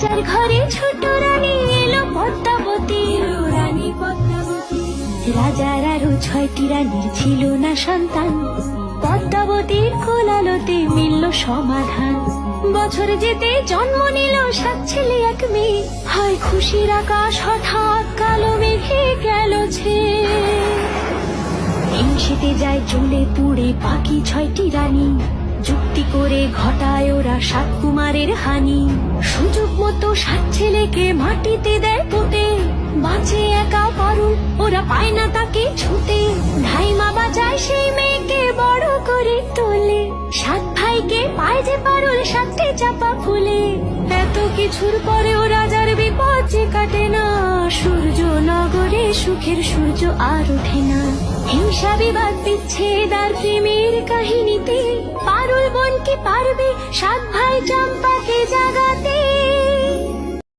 রাজার ঘরে ছোট রানী এলো পদ্মাবতী, রানী পদ্মাবতী। রাজার আরো 6টি রানীর ছিল না সন্তান, পদ্মাবতীর কোলালোতে মিলল সমাধান। বছর যেতে জন্ম নিল 7 ছেলে 1 মেয়ে, হয় খুশির আকাশ হঠাৎ কালো মেঘে গেল ছেয়ে। হিংসেতে যায় জ্বলে পুড়ে বাকি 6টি রানী, যুক্তি করে ঘটায় ওরা 7 কুমারের হানি। সুযোগ মতো 7 ছেলেকে মাটিতে দেয় পুঁতে, বাঁচে একা পারুল, ওরা পায় না তাকে ছুতে। ধাইমা বাজায় সেই মেয়েকে বড় করে তোলে, 7 ভাইকে পায় যে পারুল 7টি চাপা ফুলে। এত কিছুর পরেও রাজার বিপদ যে কাটে না, সূর্য নগরে সুখের সূর্য আর ওঠে না। হিংসা বিবাদ বিচ্ছেদ আর প্রেমের কাহিনীতে পারুল বোন কি পারবে 7 ভাই চম্পাকে জাগাতে?